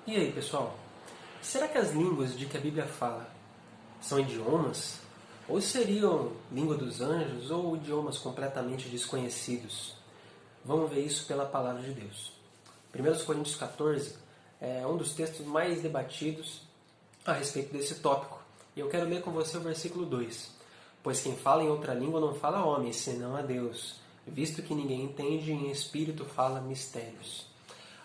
E aí, pessoal? Será que as línguas de que a Bíblia fala são idiomas? Ou seriam língua dos anjos ou idiomas completamente desconhecidos? Vamos ver isso pela palavra de Deus. 1 Coríntios 14 é um dos textos mais debatidos a respeito desse tópico. E eu quero ler com você o versículo 2. Pois quem fala em outra língua não fala a homem, senão a Deus, visto que ninguém entende e em espírito fala mistérios.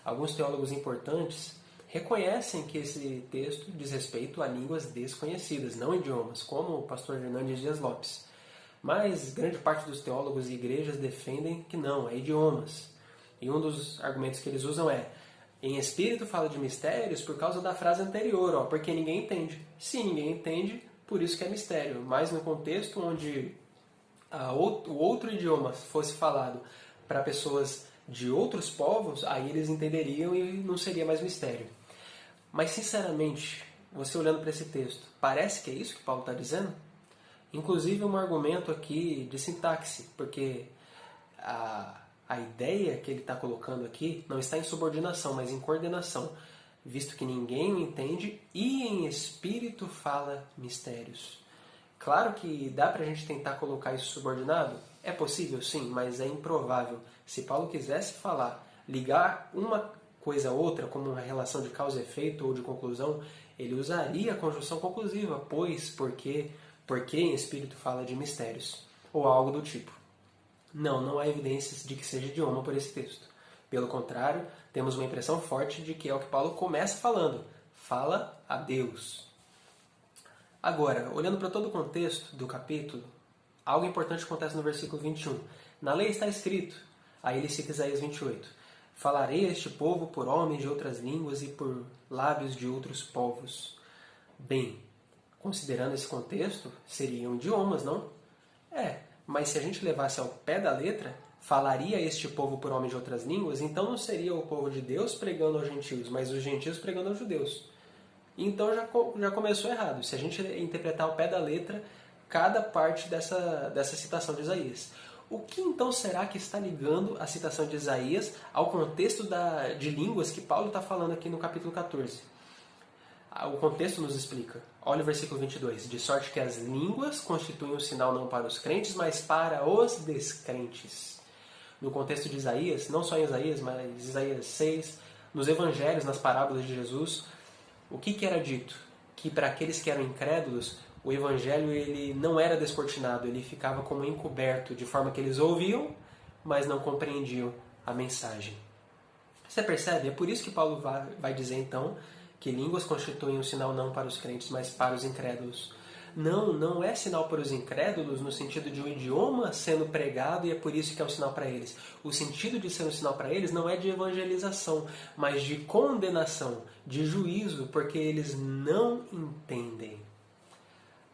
Alguns teólogos importantes reconhecem que esse texto diz respeito a línguas desconhecidas, não idiomas, como o pastor Hernandes Dias Lopes. Mas grande parte dos teólogos e igrejas defendem que não, é idiomas. E um dos argumentos que eles usam é: em espírito fala de mistérios por causa da frase anterior, porque ninguém entende. Se ninguém entende, por isso que é mistério. Mas no contexto onde o outro idioma fosse falado para pessoas de outros povos, aí eles entenderiam e não seria mais mistério. Mas, sinceramente, você olhando para esse texto, parece que é isso que Paulo está dizendo? Inclusive, um argumento aqui de sintaxe, porque a ideia que ele está colocando aqui não está em subordinação, mas em coordenação, visto que ninguém o entende e em espírito fala mistérios. Claro que dá para a gente tentar colocar isso subordinado? É possível, sim, mas é improvável. Se Paulo quisesse falar, ligar uma coisa a outra, como uma relação de causa e efeito ou de conclusão, ele usaria a conjunção conclusiva, pois, porque em espírito fala de mistérios, ou algo do tipo. Não há evidências de que seja idioma por esse texto. Pelo contrário, temos uma impressão forte de que é o que Paulo começa falando. Fala a Deus. Agora, olhando para todo o contexto do capítulo, algo importante acontece no versículo 21. Na lei está escrito, aí ele cita Isaías 28, falarei a este povo por homens de outras línguas e por lábios de outros povos. Bem, considerando esse contexto, seriam idiomas, não? Mas se a gente levasse ao pé da letra, falaria a este povo por homens de outras línguas, então não seria o povo de Deus pregando aos gentios, mas os gentios pregando aos judeus. Então já começou errado, se a gente interpretar ao pé da letra cada parte dessa citação de Isaías. O que então será que está ligando a citação de Isaías ao contexto de línguas que Paulo está falando aqui no capítulo 14? O contexto nos explica. Olha o versículo 22. De sorte que as línguas constituem um sinal não para os crentes, mas para os descrentes. No contexto de Isaías, não só em Isaías, mas Isaías 6, nos evangelhos, nas parábolas de Jesus, o que era dito? Que para aqueles que eram incrédulos, o evangelho ele não era descortinado, ele ficava como encoberto, de forma que eles ouviam, mas não compreendiam a mensagem. Você percebe? É por isso que Paulo vai dizer então que línguas constituem um sinal não para os crentes, mas para os incrédulos. Não é sinal para os incrédulos no sentido de um idioma sendo pregado e é por isso que é um sinal para eles. O sentido de ser um sinal para eles não é de evangelização, mas de condenação, de juízo, porque eles não entendem.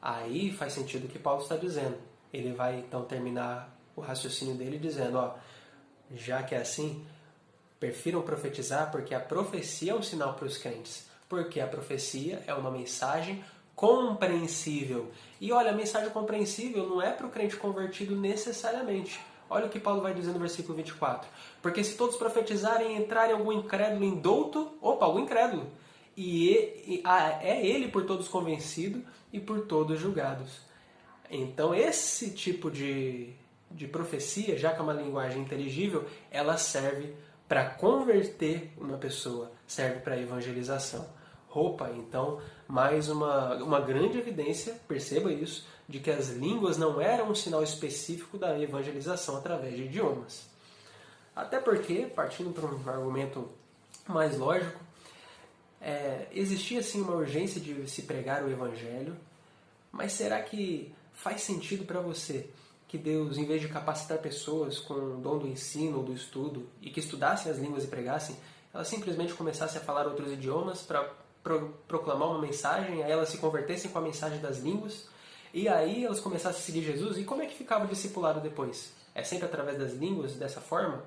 Aí faz sentido o que Paulo está dizendo. Ele vai então terminar o raciocínio dele dizendo, já que é assim, prefiram profetizar porque a profecia é um sinal para os crentes. Porque a profecia é uma mensagem compreensível. E olha, a mensagem compreensível não é para o crente convertido necessariamente. Olha o que Paulo vai dizer no versículo 24. Porque se todos profetizarem e entrarem algum incrédulo indouto, algum incrédulo. É ele por todos convencido e por todos julgados. Então esse tipo de profecia, já que é uma linguagem inteligível, ela serve para converter uma pessoa, serve para evangelização. Então, mais uma grande evidência, perceba isso, de que as línguas não eram um sinal específico da evangelização através de idiomas. Até porque, partindo para um argumento mais lógico, existia sim uma urgência de se pregar o evangelho, mas será que faz sentido para você que Deus, em vez de capacitar pessoas com o dom do ensino ou do estudo e que estudassem as línguas e pregassem, elas simplesmente começassem a falar outros idiomas para proclamar uma mensagem, aí elas se convertessem com a mensagem das línguas e aí elas começassem a seguir Jesus? E como é que ficava o discipulado depois? É sempre através das línguas, dessa forma?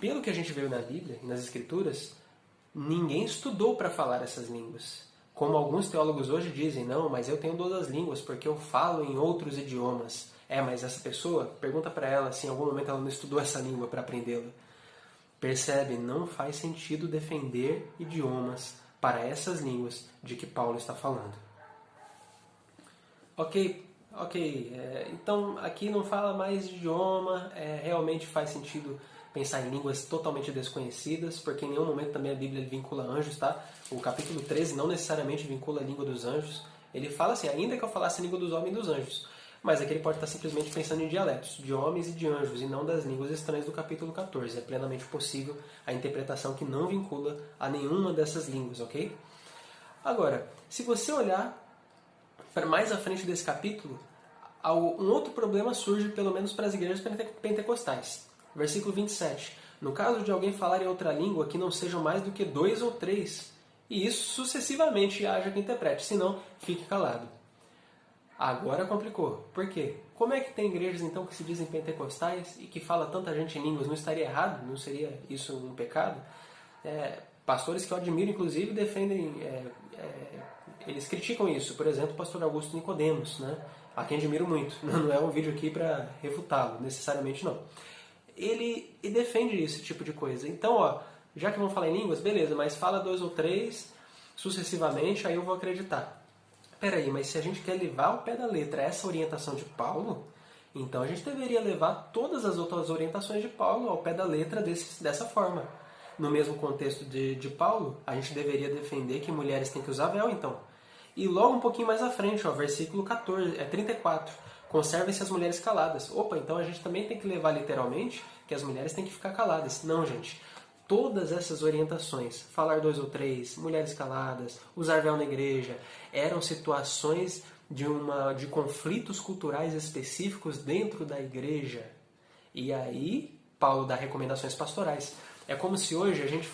Pelo que a gente viu na Bíblia e nas Escrituras, ninguém estudou para falar essas línguas. Como alguns teólogos hoje dizem, não, mas eu tenho todas as línguas porque eu falo em outros idiomas. Mas essa pessoa, pergunta para ela se em algum momento ela não estudou essa língua para aprendê-la. Percebe? Não faz sentido defender idiomas para essas línguas de que Paulo está falando. Ok. Então aqui não fala mais de idioma, realmente faz sentido pensar em línguas totalmente desconhecidas, porque em nenhum momento também a Bíblia vincula anjos, tá? O capítulo 13 não necessariamente vincula a língua dos anjos. Ele fala assim, ainda que eu falasse a língua dos homens e dos anjos. Mas aqui ele pode estar simplesmente pensando em dialetos, de homens e de anjos, e não das línguas estranhas do capítulo 14. É plenamente possível a interpretação que não vincula a nenhuma dessas línguas, ok? Agora, se você olhar para mais à frente desse capítulo, um outro problema surge, pelo menos para as igrejas pentecostais. Versículo 27. No caso de alguém falar em outra língua que não sejam mais do que 2 ou 3, e isso sucessivamente haja que interprete, senão fique calado. Agora complicou. Por quê? Como é que tem igrejas então que se dizem pentecostais e que fala tanta gente em línguas? Não estaria errado? Não seria isso um pecado? Pastores que eu admiro, inclusive, defendem, eles criticam isso. Por exemplo, o pastor Augusto Nicodemos, né? A quem admiro muito. Não é um vídeo aqui para refutá-lo, necessariamente não. Ele defende esse tipo de coisa. Então, já que vão falar em línguas, beleza, mas fala 2 ou 3 sucessivamente, aí eu vou acreditar. Peraí, mas se a gente quer levar ao pé da letra essa orientação de Paulo, então a gente deveria levar todas as outras orientações de Paulo ao pé da letra dessa forma. No mesmo contexto de Paulo, a gente deveria defender que mulheres têm que usar véu, então. E logo um pouquinho mais à frente, versículo 34. Conservem-se as mulheres caladas. Opa, então a gente também tem que levar literalmente que as mulheres têm que ficar caladas. Não, gente. Todas essas orientações, falar 2 ou 3, mulheres caladas, usar véu na igreja, eram situações de conflitos culturais específicos dentro da igreja. E aí, Paulo dá recomendações pastorais. É como se hoje a gente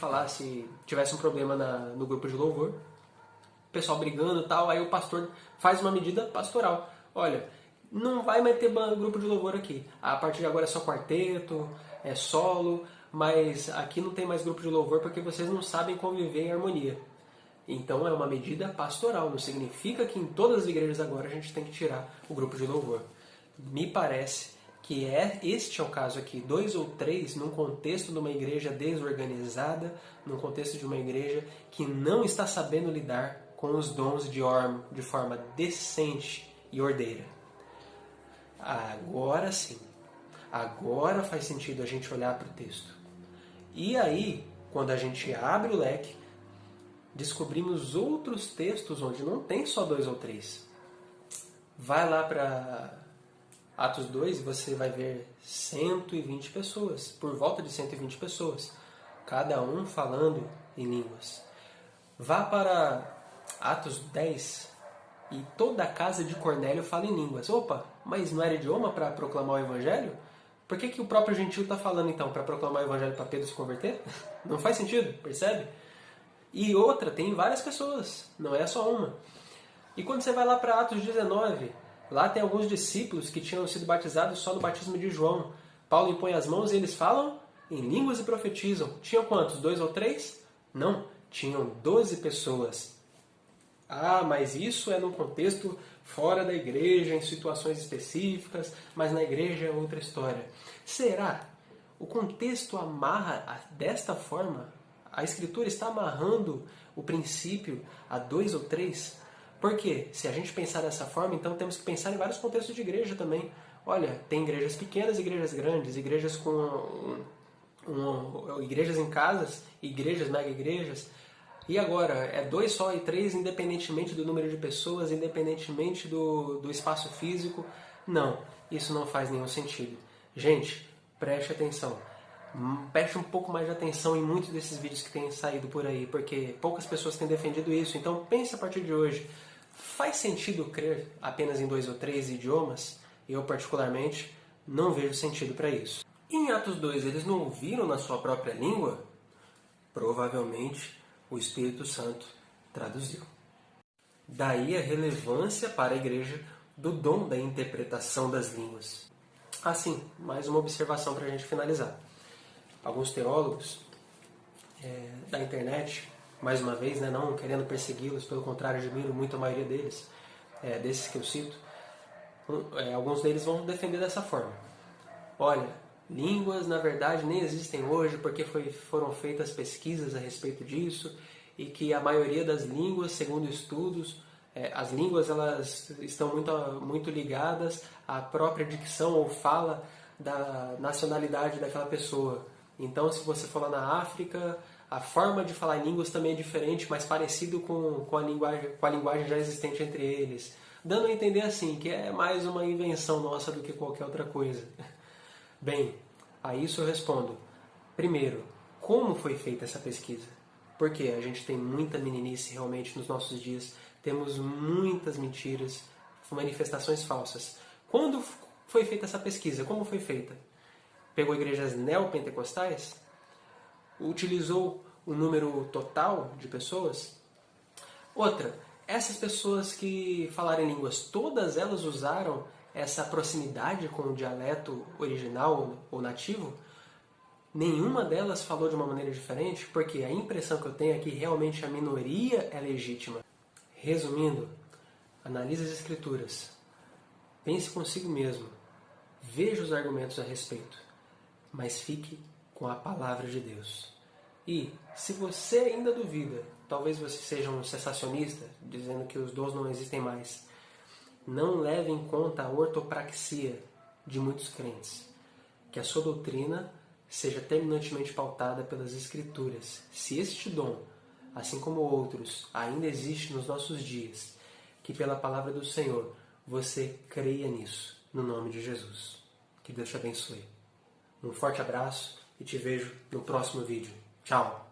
tivesse um problema no grupo de louvor, o pessoal brigando e tal, aí o pastor faz uma medida pastoral. Olha, não vai mais ter grupo de louvor aqui. A partir de agora é só quarteto, é solo, mas aqui não tem mais grupo de louvor porque vocês não sabem conviver em harmonia. Então é uma medida pastoral, não significa que em todas as igrejas agora a gente tem que tirar o grupo de louvor. Me parece que este é o caso aqui, 2 ou 3 num contexto de uma igreja desorganizada, num contexto de uma igreja que não está sabendo lidar com os dons de forma decente e ordeira. Agora sim, agora faz sentido a gente olhar para o texto. E aí, quando a gente abre o leque, descobrimos outros textos onde não tem só 2 ou 3. Vai lá para Atos 2 e você vai ver 120 pessoas, por volta de 120 pessoas, cada um falando em línguas. Vá para Atos 10 e toda a casa de Cornélio fala em línguas. Opa, mas não era idioma para proclamar o evangelho? Por que o próprio gentil está falando então para proclamar o evangelho para Pedro se converter? Não faz sentido, percebe? E outra, tem várias pessoas, não é só uma. E quando você vai lá para Atos 19, lá tem alguns discípulos que tinham sido batizados só no batismo de João. Paulo impõe as mãos e eles falam em línguas e profetizam. Tinham quantos? 2 ou 3? Não, tinham 12 pessoas. Mas isso é num contexto fora da igreja, em situações específicas, mas na igreja é outra história. Será? O contexto amarra desta forma? A Escritura está amarrando o princípio a 2 ou 3? Por quê? Se a gente pensar dessa forma, então temos que pensar em vários contextos de igreja também. Olha, tem igrejas pequenas, igrejas grandes, igrejas igrejas em casas, igrejas, mega igrejas. E agora, é 2 só e 3, independentemente do número de pessoas, independentemente do espaço físico? Não, isso não faz nenhum sentido. Gente, preste atenção. Preste um pouco mais de atenção em muitos desses vídeos que têm saído por aí, porque poucas pessoas têm defendido isso. Então pense a partir de hoje. Faz sentido crer apenas em 2 ou 3 idiomas? Eu, particularmente, não vejo sentido para isso. Em Atos 2, eles não ouviram na sua própria língua? Provavelmente o Espírito Santo traduziu. Daí a relevância para a igreja do dom da interpretação das línguas. Assim, mais uma observação para a gente finalizar. Alguns teólogos da internet, mais uma vez, não querendo persegui-los, pelo contrário, admiro muito a maioria deles, desses que eu cito, alguns deles vão defender dessa forma. Olha, Línguas, na verdade, nem existem hoje porque foram feitas pesquisas a respeito disso e que a maioria das línguas, segundo estudos, as línguas elas estão muito ligadas à própria dicção ou fala da nacionalidade daquela pessoa. Então, se você for lá na África, a forma de falar línguas também é diferente, mas parecido com a linguagem já existente entre eles. Dando a entender assim, que é mais uma invenção nossa do que qualquer outra coisa. Bem, a isso eu respondo. Primeiro, como foi feita essa pesquisa? Porque a gente tem muita meninice realmente nos nossos dias, temos muitas mentiras, manifestações falsas. Quando foi feita essa pesquisa? Como foi feita? Pegou igrejas neopentecostais? Utilizou o número total de pessoas? Outra, essas pessoas que falaram em línguas, todas elas usaram essa proximidade com o dialeto original ou nativo? Nenhuma delas falou de uma maneira diferente, porque a impressão que eu tenho é que realmente a minoria é legítima. Resumindo, analise as escrituras, pense consigo mesmo, veja os argumentos a respeito, mas fique com a palavra de Deus. E, se você ainda duvida, talvez você seja um cessacionista, dizendo que os dons não existem mais, não leve em conta a ortopraxia de muitos crentes. Que a sua doutrina seja terminantemente pautada pelas Escrituras. Se este dom, assim como outros, ainda existe nos nossos dias, que pela palavra do Senhor você creia nisso, no nome de Jesus. Que Deus te abençoe. Um forte abraço e te vejo no próximo vídeo. Tchau!